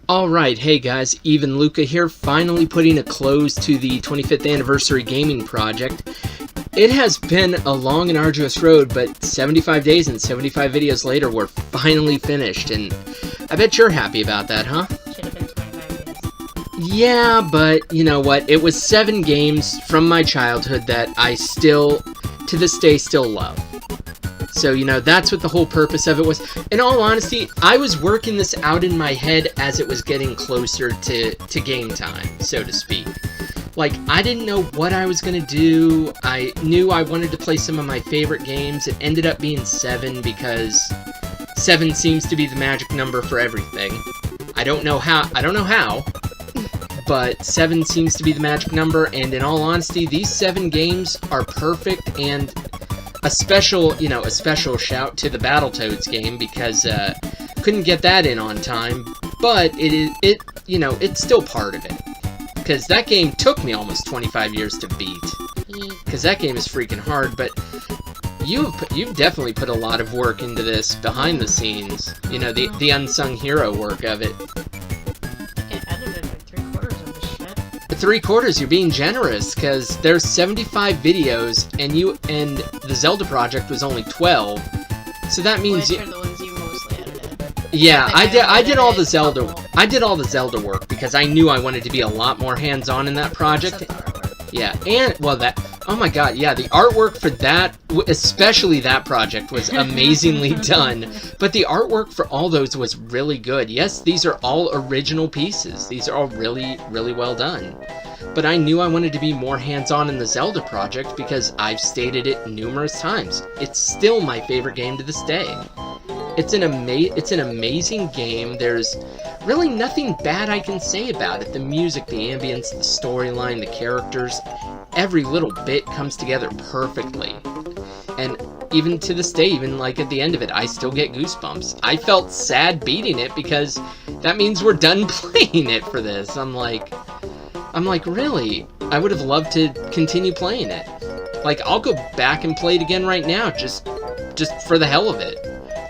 Alright, hey guys, EpicLuca here, finally putting a close to the 25th anniversary gaming project. It has been a long and arduous road, but 75 days and 75 videos later, we're finally finished, and I bet you're happy about that, huh? Should have been 25 years. Yeah, but you know what? It was 7 games from my childhood that I still, to this day, still love. So, you know, that's what the whole purpose of it was. In all honesty, I was working this out in my head as it was getting closer to game time, so to speak. Like, I didn't know what I was going to do. I knew I wanted to play some of my favorite games. It ended up being 7 because 7 seems to be the magic number for everything. I don't know how, but 7 seems to be the magic number, and in all honesty, these 7 games are perfect, and a special shout to the Battletoads game, because couldn't get that in on time, but it's still part of it. Because that game took me almost 25 years to beat. Because that game is freaking hard, but you've definitely put a lot of work into this behind the scenes. You know, the unsung hero work of it. It edited like 3/4 of the shit. 3/4, you're being generous, because there's 75 videos, and the Zelda project was only 12. So that means Which are the ones you mostly edited? yeah, I did all the Zelda. Couple. I did all the Zelda work because I knew I wanted to be a lot more hands-on in that project. Except the artwork. Yeah, and well, oh my god, yeah, the artwork for that, especially that project, was amazingly done. But the artwork for all those was really good. Yes, these are all original pieces. These are all really, really well done. But I knew I wanted to be more hands-on in the Zelda project because I've stated it numerous times. It's still my favorite game to this day. It's an amazing game. There's really nothing bad I can say about it. The music, the ambience, the storyline, the characters, every little bit comes together perfectly. And even to this day, even like at the end of it, I still get goosebumps. I felt sad beating it because that means we're done playing it for this. I'm like, really? I would have loved to continue playing it. Like, I'll go back and play it again right now, just for the hell of it.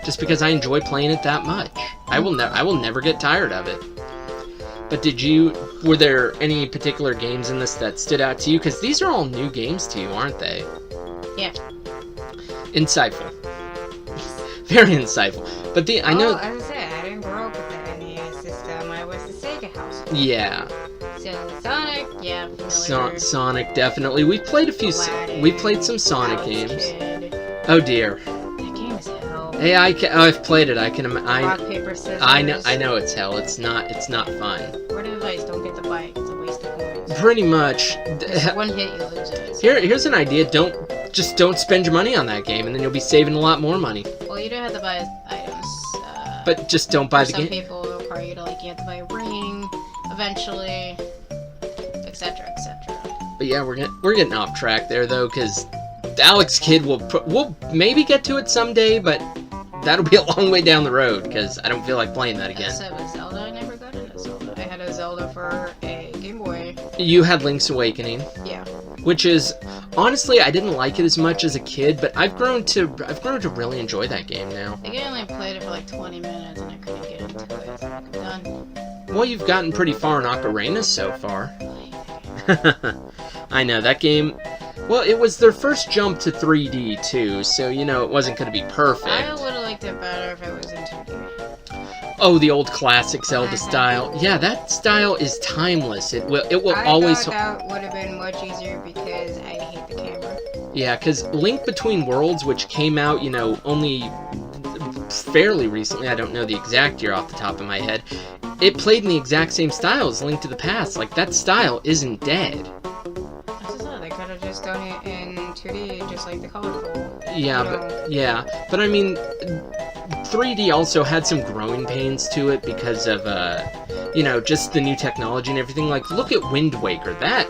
Just because I enjoy playing it that much. I will never get tired of it. But were there any particular games in this that stood out to you? Because these are all new games to you, aren't they? Yeah. Insightful. Very insightful. But I know... I was saying, I didn't grow up with the NES system. I was the Sega house. Yeah. So Sonic, Yeah, familiar. Sonic, definitely. We played some Sonic Alex games. Kidd. Oh dear. That game is hell. Hey, I've played it. Rock, paper, scissors. I know it's hell. It's not fun. Word of advice, don't get the bike. It's a waste of points. Pretty much. One hit, you lose it. Here's an idea. Don't spend your money on that game, and then you'll be saving a lot more money. Well, you don't have to buy items. But just don't buy the some game. people will require you to you have to buy a ring, eventually, etc., etc. But yeah, we're getting off track there though, because Alex Kidd we'll maybe get to it someday, but that'll be a long way down the road because I don't feel like playing that again. So with Zelda, I never got into Zelda. I had a Zelda for a Game Boy. You had Link's Awakening. Yeah. Which is, honestly, I didn't like it as much as a kid, but I've grown to really enjoy that game now. I think I only played it for like 20 minutes and I couldn't get into it. I'm done. Well, you've gotten pretty far in Ocarina so far. I know, that game... Well, it was their first jump to 3D, too, so, you know, it wasn't going to be perfect. I would have liked it better if it was in 2D. Oh, the old classic Zelda style. Yeah, that style is timeless. It will always... I thought that would have been much easier because I hate the camera. Yeah, because Link Between Worlds, which came out, you know, only fairly recently, I don't know the exact year off the top of my head, it played in the exact same style as Link to the Past. Like, that style isn't dead. I just thought they could have just done it in 2D, just like the colorful. Yeah, but I mean, 3D also had some growing pains to it because of, you know, just the new technology and everything. Like, look at Wind Waker. That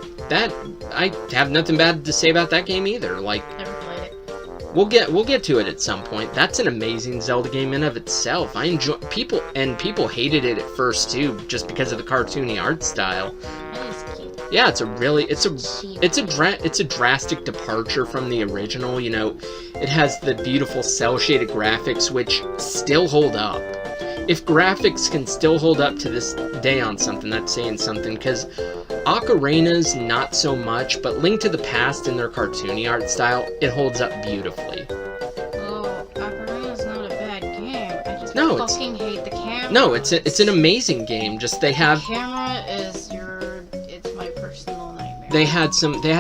I have nothing bad to say about that game either. Like, Never played it. we'll get to it at some point. That's an amazing Zelda game in of itself. I enjoy people hated it at first too, just because of the cartoony art style. That is cute. Yeah, it's a drastic departure from the original. You know, it has the beautiful cel-shaded graphics which still hold up. if graphics can still hold up to this day on something, that's saying something, because Ocarina's not so much, but Link to the Past in their cartoony art style, it holds up beautifully. Oh, Ocarina's not a bad game. I just No, fucking hate the camera. No, it's an amazing game. Just they have The camera is it's my personal nightmare. they had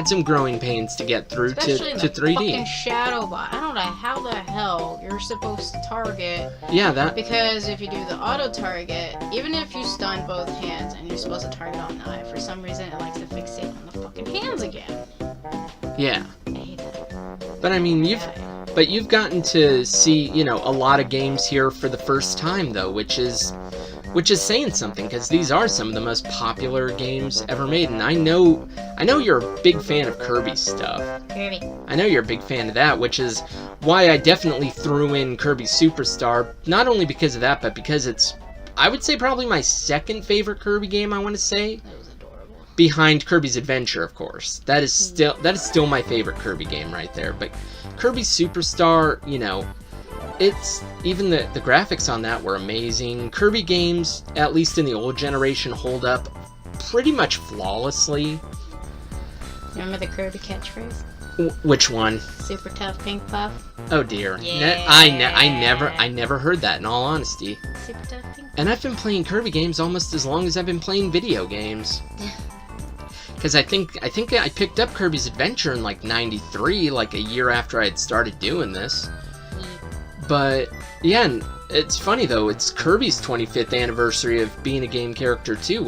some growing pains to get through Especially in to the 3D. fucking shadow bot. I don't know how the hell you're supposed to target. Yeah, that. Because if you do the auto target, even if you stun both hands and you're supposed to target on eye, for some reason it likes to fixate on the fucking hands again. Yeah. I hate that. But I mean, you've gotten to see, you know, a lot of games here for the first time though, which is saying something, because these are some of the most popular games ever made, and I know you're a big fan of Kirby stuff. Kirby. I know you're a big fan of that, which is why I definitely threw in Kirby Superstar, not only because of that, but because it's, I would say, probably my second favorite Kirby game, I want to say. That was adorable. Behind Kirby's Adventure, of course. That is still my favorite Kirby game right there. But Kirby Superstar, you know, it's even the graphics on that were amazing. Kirby games, at least in the old generation, hold up pretty much flawlessly. Remember the Kirby catchphrase? Which one? Super tough pink puff. Oh dear. Yeah. I never heard that, in all honesty. Super tough pink. And I've been playing Kirby games almost as long as I've been playing video games. Because I think I picked up Kirby's Adventure in like '93, like a year after I had started doing this. But yeah, and it's funny though, it's Kirby's 25th anniversary of being a game character too,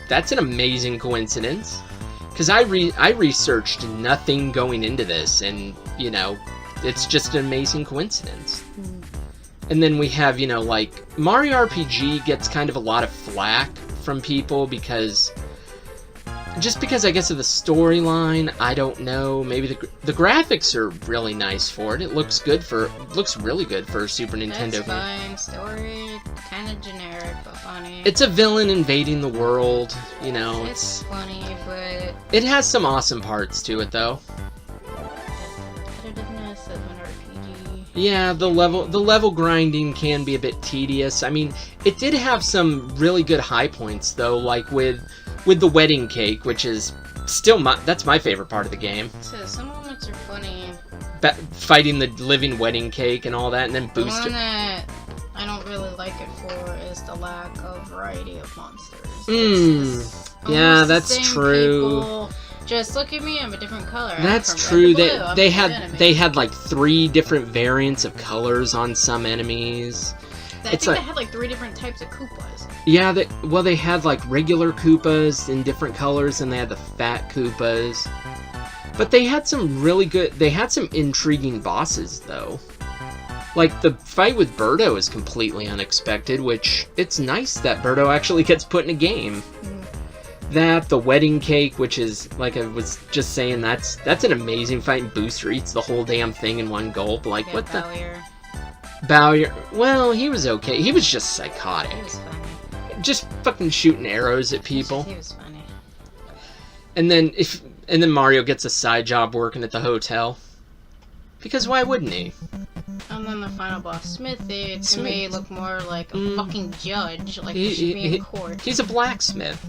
that's an amazing coincidence. Because I researched nothing going into this, and you know, it's just an amazing coincidence. And then we have, you know, like Mario RPG gets kind of a lot of flack from people because I guess of the storyline. I don't know. Maybe the graphics are really nice for it. It looks really good for a Super Nintendo game. That's fine. Story kind of generic but funny. It's a villain invading the world. You know, It's funny, but it has some awesome parts to it though. competitiveness of an RPG. Yeah, the level grinding can be a bit tedious. I mean, it did have some really good high points though, like with the wedding cake, which is still that's my favorite part of the game. So some moments are funny. Fighting the living wedding cake and all that, and then The boost one it. that I don't really like it for is the lack of variety of monsters. Yeah, Almost the that's same true. people. Just look at me, I'm a different color. I'm That's from true. red to blue. I'm They a had enemy. like 3 different variants of colors on some enemies. I it's think like- they had like 3 different types of Koopas. Yeah, they had like regular Koopas in different colors, and they had the fat Koopas. But they had some intriguing bosses though. Like the fight with Birdo is completely unexpected, which it's nice that Birdo actually gets put in a game. That, the wedding cake, which is, like I was just saying, that's an amazing fight, and Booster eats the whole damn thing in one gulp. Like, Yeah, what the? Bowyer. Bowyer, well, he was okay. He was just psychotic. He was funny. Just fucking shooting arrows at people. He was funny. And then Mario gets a side job working at the hotel. Because why wouldn't he? And then the final boss, Smithy, to me looked more like a fucking judge. Like he should be in court. He's a blacksmith.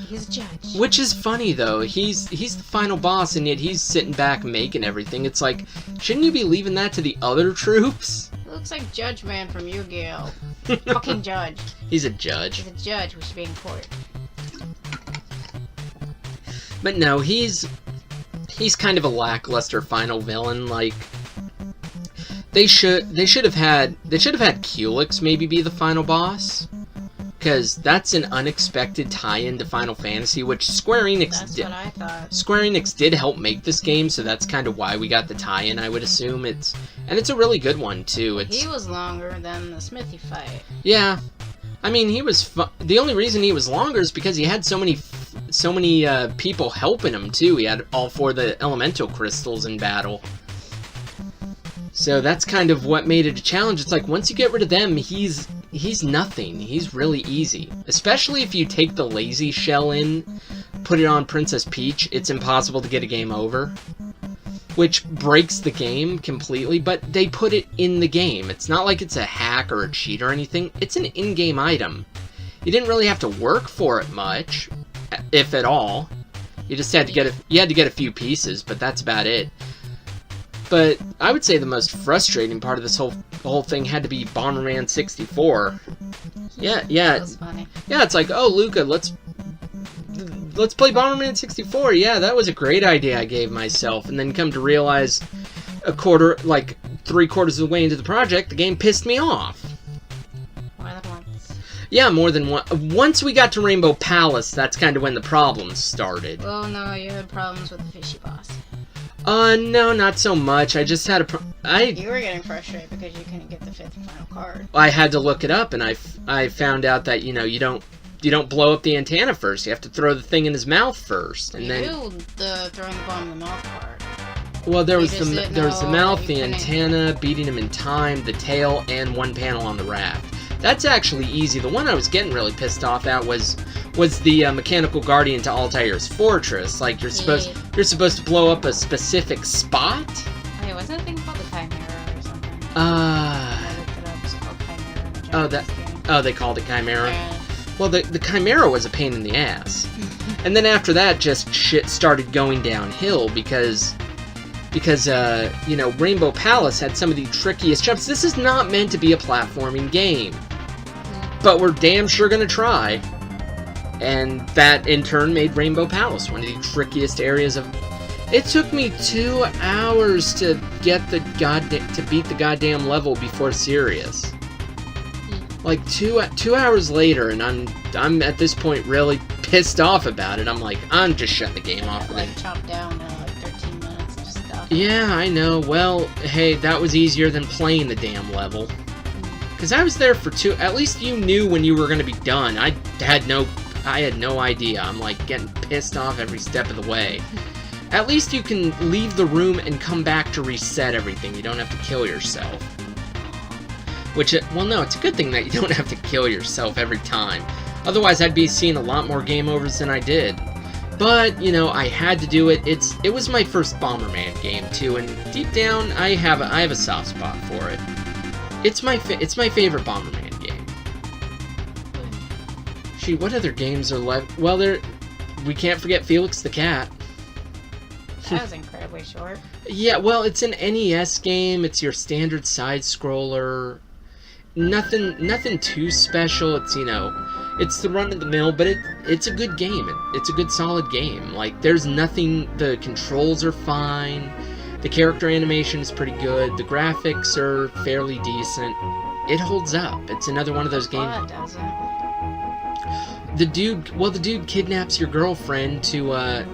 He's a judge. Which is funny though. He's the final boss, and yet he's sitting back making everything. It's like, shouldn't you be leaving that to the other troops? He looks like Judge Man from Yu-Gi-Oh! Fucking judge. He's a judge. He's a judge who should be in court. But no, he's kind of a lackluster final villain. Like they should have had Culex maybe be the final boss, because that's an unexpected tie-in to Final Fantasy, which Square Enix That's did. what I thought. Square Enix did help make this game, so that's kind of why we got the tie-in. I would assume it's a really good one too. He was longer than the Smithy fight. Yeah, I mean, he was the only reason he was longer is because he had so many people helping him too. He had all 4 of the elemental crystals in battle, so that's kind of what made it a challenge. It's like, once you get rid of them, he's nothing. He's really easy, especially if you take the lazy shell in, put it on Princess Peach. It's impossible to get a game over. which breaks the game completely, but they put it in the game. It's not like it's a hack or a cheat or anything. It's an in-game item. You didn't really have to work for it much, if at all. You just had to get a few pieces, but that's about it. But I would say the most frustrating part of this whole thing had to be Bomberman 64. Yeah. That was funny. Yeah, it's like, oh, Luca, let's play Bomberman 64. Yeah, that was a great idea I gave myself. And then come to realize three-quarters of the way into the project, the game pissed me off. More than once. Yeah, more than one. Once we got to Rainbow Palace, that's kind of when the problems started. Oh no, you had problems with the fishy boss. No, not so much. I just had You were getting frustrated because you couldn't get the 5th and final card. I had to look it up, and I found out that, you don't blow up the antenna first. You have to throw the thing in his mouth first, and You then do the throwing the bomb in the mouth part. well, there was just the didn't mouth, know the you couldn't- antenna, beating him in time, the tail, and one panel on the raft. That's actually easy. The one I was getting really pissed off at was the mechanical guardian to Altair's fortress. Like you're supposed to blow up a specific spot. Wait, wasn't a thing called the Chimera or something? I looked it up. It's called Chimera. in the Japanese game. They called it Chimera. Yeah. Well, the Chimera was a pain in the ass. And then after that, just shit started going downhill because Rainbow Palace had some of the trickiest jumps. This is not meant to be a platforming game, but we're damn sure gonna try. And that, in turn, made Rainbow Palace one of the trickiest areas of... It took me 2 hours to get to beat the goddamn level before Sirius. Like, two hours later, and I'm at this point really pissed off about it. I'm like, I'm just shutting the game off. Like, chopped down 13 minutes of stuff. Yeah, I know. Well, hey, that was easier than playing the damn level. Because I was there for at least you knew when you were going to be done. I had no idea. I'm like getting pissed off every step of the way. At least you can leave the room and come back to reset everything. You don't have to kill yourself. No, it's a good thing that you don't have to kill yourself every time. Otherwise, I'd be seeing a lot more game overs than I did. But, I had to do it. It was my first Bomberman game, too, and deep down, I have a soft spot for it. It's my favorite Bomberman game. Gee, what other games are left? Well, we can't forget Felix the Cat. That was incredibly short. Yeah, well, it's an NES game. It's your standard side-scroller. Nothing too special. It's, it's the run-of-the-mill, but it's a good game. It's a good, solid game. Like, there's nothing... The controls are fine. The character animation is pretty good. The graphics are fairly decent. It holds up. It's another one of those games... Well, it doesn't. The dude kidnaps your girlfriend to,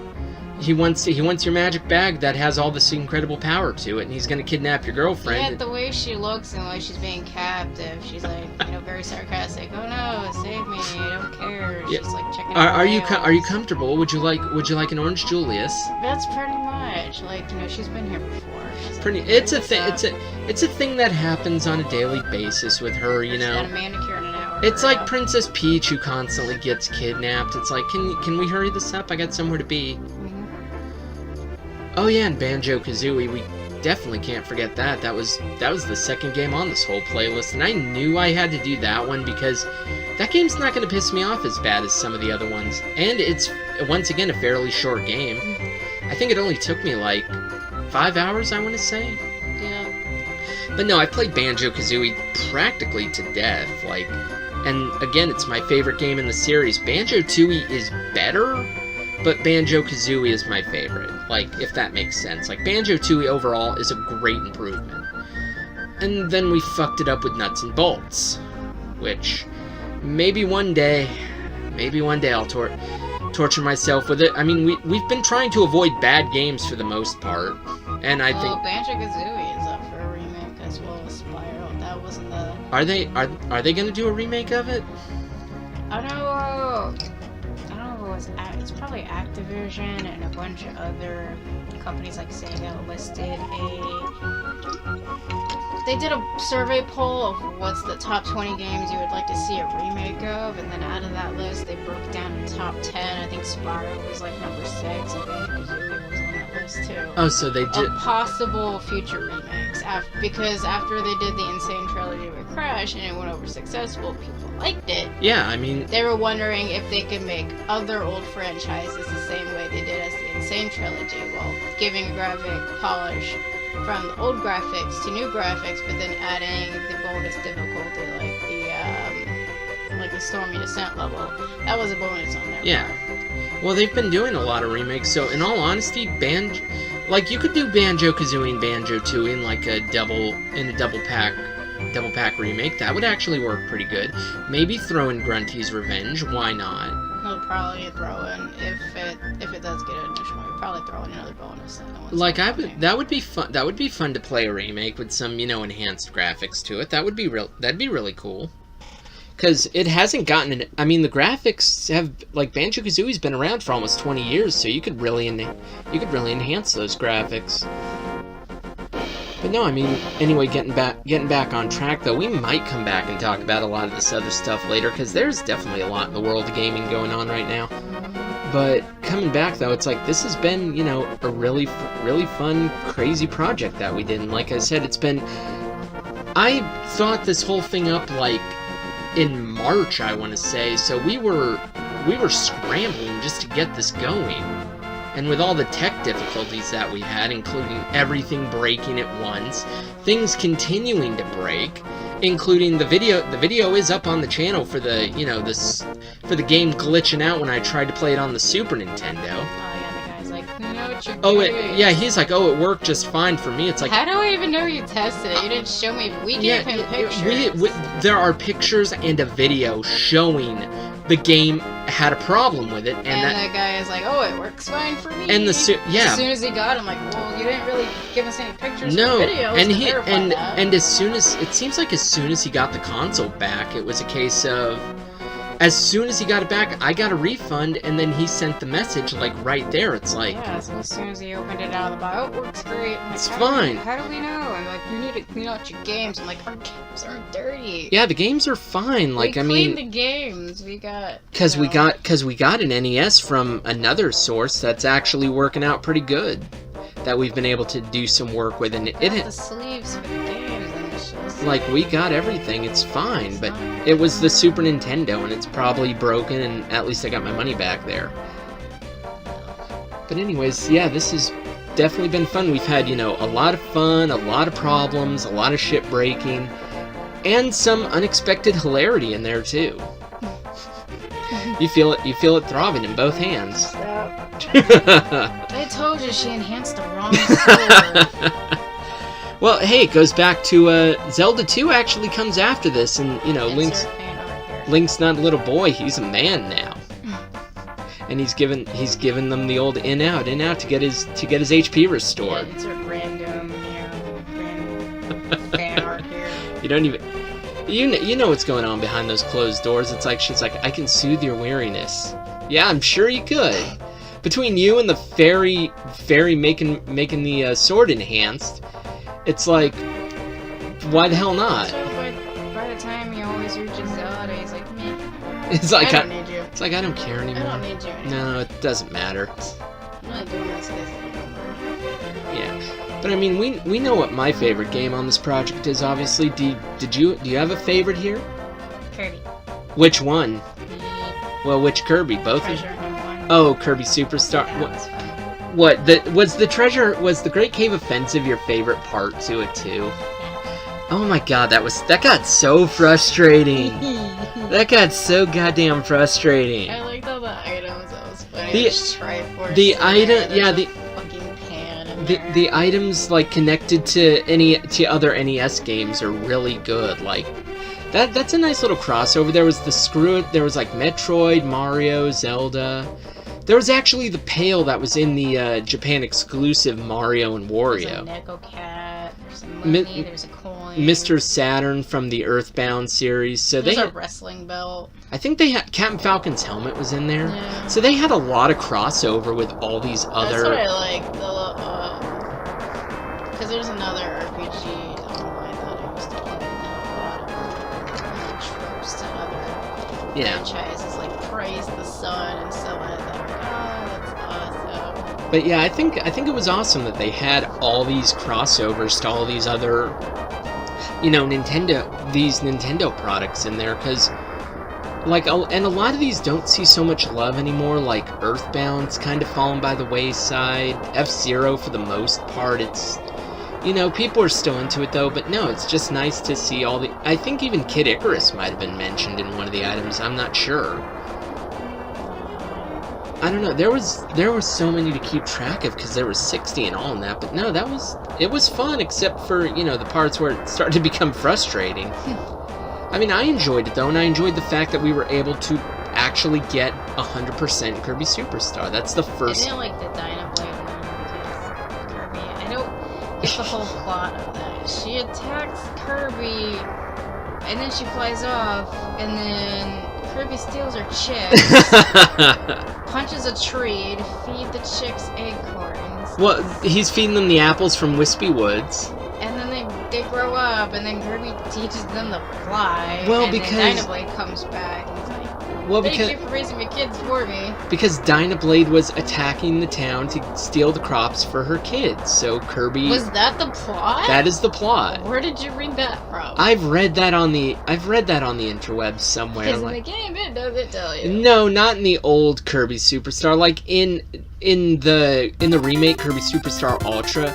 he wants your magic bag that has all this incredible power to it, and he's gonna kidnap your girlfriend. Yeah, the way she looks and the way she's being captive, she's like, very sarcastic. Oh no, save me! I don't care. Yeah. She's like checking. Are you comfortable? Would you like an orange Julius? That's pretty much like she's been here before. It's a thing that happens on a daily basis with her. She's got a manicure in an hour. It's like Princess Peach who constantly gets kidnapped. It's like, can we hurry this up? I got somewhere to be. Oh yeah, and Banjo-Kazooie, we definitely can't forget that. That was the second game on this whole playlist, and I knew I had to do that one because that game's not going to piss me off as bad as some of the other ones. And it's, once again, a fairly short game. I think it only took me like 5 hours, I want to say. Yeah. But no, I played Banjo-Kazooie practically to death, and again, it's my favorite game in the series. Banjo-Tooie is better, but Banjo-Kazooie is my favorite, if that makes sense. Banjo-Tooie overall is a great improvement. And then we fucked it up with Nuts and Bolts, which maybe one day I'll torture myself with it. I mean, we've been trying to avoid bad games for the most part, and I think... Banjo-Kazooie is up for a remake as well as Spiral. That wasn't the... Are they going to do a remake of it? I don't know if it was... It's probably Activision and a bunch of other companies like Sega listed They did a survey poll of what's the top 20 games you would like to see a remake of, and then out of that list, they broke down the top 10. I think Spiral was number 6, and Banjo-Kazooie was on that rumors too. Oh, so they did. Of possible future remakes. Because after they did the Insane Trilogy with Crash and it went over successful, people liked it. Yeah, I mean, They were wondering if they could make other old franchises the same way they did as the Insane Trilogy, while giving graphic polish from the old graphics to new graphics, but then adding the bonus difficulty, like the Stormy Descent level. That was a bonus on there. yeah. Well, they've been doing a lot of remakes, so in all honesty, like you could do Banjo-Kazooie and Banjo-Tooie in like a double pack remake. That would actually work pretty good. Maybe throw in Grunty's Revenge. Why not? They'll probably throw in if it does get an initial one, probably throw in another bonus. Like that would be fun. That would be fun to play a remake with some, enhanced graphics to it. That would be That'd be really cool. Because it hasn't gotten. I mean, the graphics have, like, Banjo-Kazooie's been around for almost 20 years, so you could really enhance those graphics. But no, I mean, anyway, getting back on track though, we might come back and talk about a lot of this other stuff later, because there's definitely a lot in the world of gaming going on right now. But coming back though, it's like this has been, a really fun, crazy project that we did. And like I said, I thought this whole thing up like in March, I want to say. So we were scrambling just to get this going. And with all the tech difficulties that we had, including everything breaking at once, things continuing to break, including the video is up on the channel for the, for the game glitching out when I tried to play it on the Super Nintendo. Yeah, he's like, it worked just fine for me. It's like, how do I even know you tested it? You didn't show me. We gave him pictures. There are pictures and a video showing the game had a problem with it, and that guy is like, it works fine for me. And as soon as he got him, like, well, you didn't really give us any pictures. No, or videos and as soon as he got the console back, it was a case of, as soon as he got it back, I got a refund, and then he sent the message, like, right there. It's like... Yeah, so as soon as he opened it out of the box, it works great. Like, it's fine. How do we know? I'm like, you need to clean out your games. I'm like, our games aren't dirty. Yeah, the games are fine. Like, we cleaned the games. We got... Because we got an NES from another source that's actually working out pretty good. That we've been able to do some work with, and the sleeves for the games. Like, we got everything, it's fine, but it was the Super Nintendo, and it's probably broken, and at least I got my money back there. But anyways, yeah, this has definitely been fun. We've had, a lot of fun, a lot of problems, a lot of shit breaking, and some unexpected hilarity in there, too. You feel it throbbing in both hands. I told you she enhanced the wrong sword. Well, hey, it goes back to Zelda 2 actually comes after this, and Link's not a little boy; he's a man now, and he's given them the old in out to get his HP restored. Yeah, it's a random fan art here. You don't even you know what's going on behind those closed doors. It's like she's like, I can soothe your weariness. Yeah, I'm sure you could. Between you and the fairy making the sword enhanced. It's like, why the hell not? So, by the time he always reaches Zelda, he's like, me. It's like, I don't need you. It's like, I don't care anymore. I don't need you anymore. No, it doesn't matter. I'm not doing this because yeah. But I mean, we know what my favorite game on this project is, obviously. Do you have a favorite here? Kirby. Which one? Well, which Kirby? Both of them? Oh, Kirby Superstar. What was the Great Cave Offensive your favorite part to it too? Oh my god, that got so frustrating. That got so goddamn frustrating. I liked all the items. That was funny. The items like connected to other NES games are really good. Like that's a nice little crossover. There was there was like Metroid, Mario, Zelda. There was actually the pail that was in the Japan exclusive Mario and Wario. There's a Neko Cat, there's a money, there's a coin. Mr. Saturn from the Earthbound series. So there's a wrestling belt. I think they had Captain Falcon's helmet was in there. Yeah. So they had a lot of crossover with all these other. That's what I like. Because there's another RPG online that I used to play that a lot of tropes to other franchises, like praise the sun and stuff like that. But yeah, I think it was awesome that they had all these crossovers to all these other, you know, Nintendo products in there, because like, and a lot of these don't see so much love anymore. Like Earthbound's kind of fallen by the wayside. F-Zero, for the most part, it's, you know, people are still into it though. But no, it's just nice to see all the. I think even Kid Icarus might have been mentioned in one of the items. I'm not sure. I don't know. There was so many to keep track of because there was 60 in all in that. But no, it was fun, except for, you know, the parts where it started to become frustrating. I mean, I enjoyed it though, and I enjoyed the fact that we were able to actually get 100% Kirby Superstar. That's the first. I didn't like the Dynablade one because Kirby. I don't get the whole plot of that. She attacks Kirby, and then she flies off, and then Kirby steals her chicks, punches a tree to feed the chicks acorns. Well, he's feeding them the apples from Wispy Woods. And then they grow up, and then Kirby teaches them to fly. Well, and because then Dynablade comes back, and he's like, well, "Thank you for raising my kids for me." Because Dynablade was attacking the town to steal the crops for her kids, so Kirby. Was that the plot? That is the plot. Where did you read that from? I've read that on the interwebs somewhere. Because like, in the game, it doesn't tell you. No, not in the old Kirby Superstar. Like in the remake Kirby Superstar Ultra,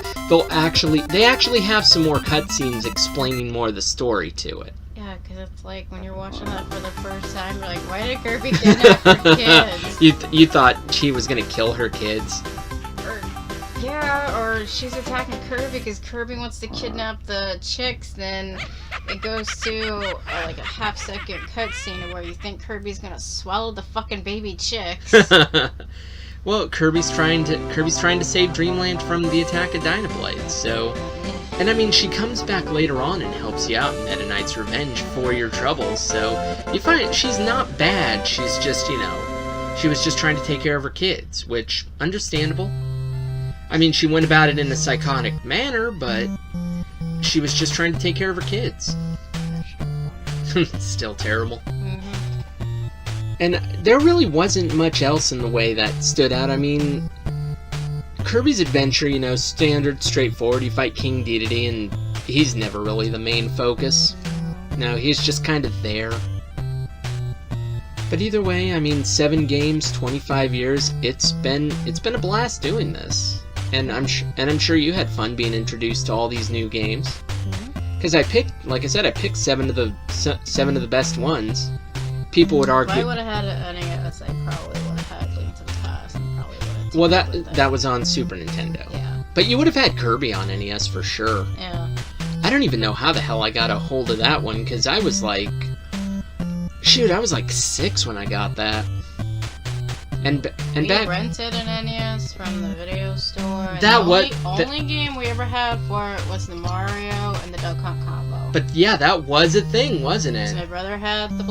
they actually have some more cutscenes explaining more of the story to it. Yeah, because it's like when you're watching that for the first time, you're like, why did Kirby kidnap her kids? You thought she was gonna kill her kids? Or she's attacking Kirby because Kirby wants to kidnap the chicks. Then it goes to like a half-second cutscene where you think Kirby's gonna swallow the fucking baby chicks. Well, Kirby's trying to save Dreamland from the attack of Dynablade, so. And I mean, she comes back later on and helps you out in Meta Knight's Revenge for your troubles, so you find she's not bad, she's just, you know, she was just trying to take care of her kids, which, understandable. I mean, she went about it in a psychotic manner, but she was just trying to take care of her kids. Still terrible. And there really wasn't much else in the way that stood out. I mean, Kirby's adventure, you know, standard, straightforward. You fight King Dedede, and he's never really the main focus. No, he's just kind of there. But either way, I mean, 7 games, 25 years. It's been a blast doing this, and I'm sure you had fun being introduced to all these new games. Because I picked 7 of the best ones. People would argue. If I would have had an NES, I probably would have had Link to the Past, and probably would have. Well, that was on Super Nintendo. Yeah. But you would have had Kirby on NES for sure. Yeah. I don't even know how the hell I got a hold of that one, because I was like, shoot, I was like 6 when I got that. And we back rented an NES from the video store. And that the only game we ever had for it was the Mario and the Duck Hunt combo. But yeah, that was a thing, wasn't it? So my brother had the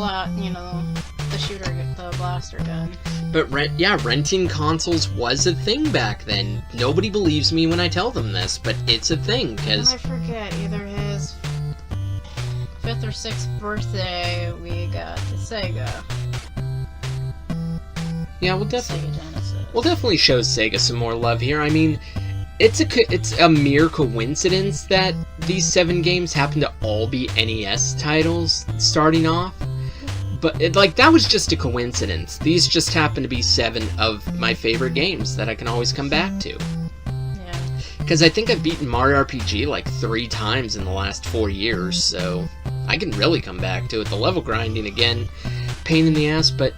shooter, the blaster gun. But renting consoles was a thing back then. Nobody believes me when I tell them this, but it's a thing, because I forget, either his 5th or 6th birthday, we got the Sega. Yeah, Sega Genesis. We'll definitely show Sega some more love here. I mean, it's a mere coincidence that these 7 games happen to all be NES titles starting off. But that was just a coincidence. These just happen to be 7 of my favorite games that I can always come back to. Yeah. Because I think I've beaten Mario RPG like 3 times in the last 4 years, so I can really come back to it. The level grinding again, pain in the ass, but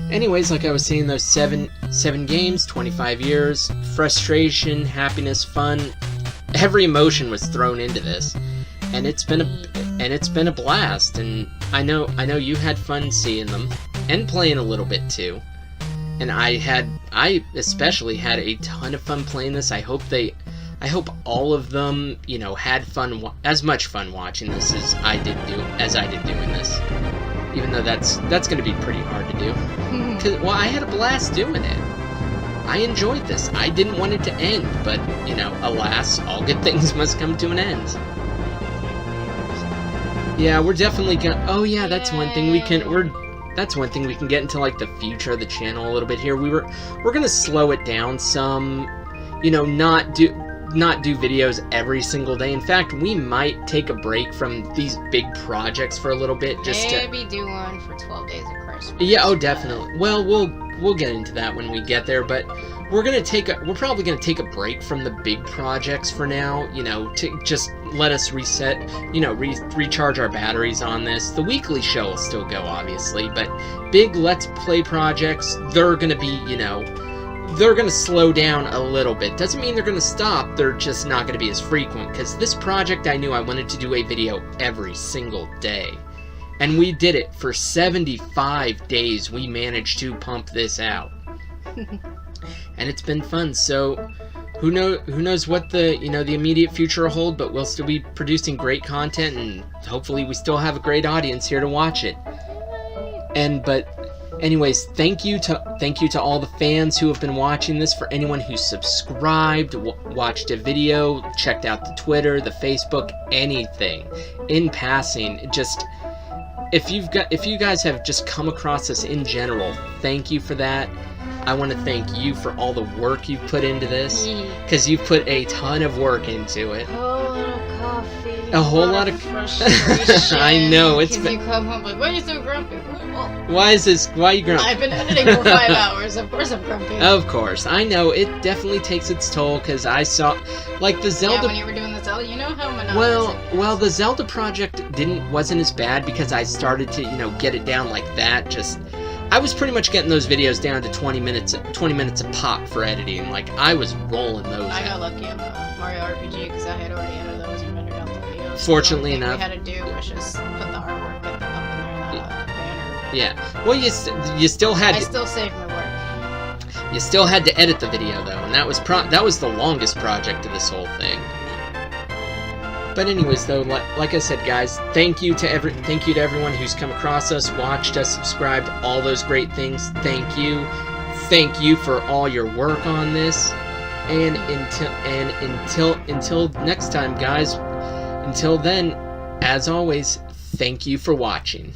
anyways, like I was saying, those 7 games, 25 years, frustration, happiness, fun, every emotion was thrown into this, and it's been a blast. And I know you had fun seeing them and playing a little bit too. And I especially had a ton of fun playing this. I hope all of them, you know, had fun, as much fun watching this as I did doing this. Even though that's going to be pretty hard to do. Well, I had a blast doing it. I enjoyed this. I didn't want it to end, but, you know, alas, all good things must come to an end. Yeah, we're definitely gonna. Oh yeah, that's one thing we can. That's one thing we can get into, like, the future of the channel a little bit here. We're gonna slow it down some. not do videos every single day. In fact, we might take a break from these big projects for a little bit, just maybe do one for 12 Days of Christmas. Yeah, oh, definitely. Well, we'll get into that when we get there, but we're probably gonna take a break from the big projects for now, to just let us reset, recharge our batteries on this. The weekly show will still go, obviously, but big Let's Play projects, they're gonna be, they're gonna slow down a little bit. Doesn't mean they're gonna stop, they're just not gonna be as frequent, because this project I knew I wanted to do a video every single day. And we did it for 75 days. We managed to pump this out. And it's been fun, so who knows what the the immediate future will hold, but we'll still be producing great content, and hopefully we still have a great audience here to watch it. But anyways, thank you to all the fans who have been watching this. For anyone who subscribed, watched a video, checked out the Twitter, the Facebook, anything in passing, just if you guys have just come across us in general, thank you for that. I want to thank you for all the work you've put into this, because you've put a ton of work into it. A whole lot of coffee. A whole lot of frustration. I know, it's been. You come home like, why are you so grumpy? Well, why are you grumpy? I've been editing for 5 hours. Of course I'm grumpy. Of course, I know it definitely takes its toll, because I saw, like, the Zelda. Yeah, when you were doing the Zelda, you know how monotonous. Well, the Zelda project wasn't as bad because I started to get it down like that. I was pretty much getting those videos down to 20 minutes a pop for editing. Like, I was rolling those I out. got lucky on Mario RPG because I had already edited those and rendered out the videos. Fortunately so enough. What we had to do was just put the artwork up in there, that banner. Yeah. Well, you still had. I still saved my work. You still had to edit the video though, and that was the longest project of this whole thing. But anyways, though, like I said, guys, thank you to everyone who's come across us, watched us, subscribed, all those great things. Thank you for all your work on this. And until next time, guys. Until then, as always, thank you for watching.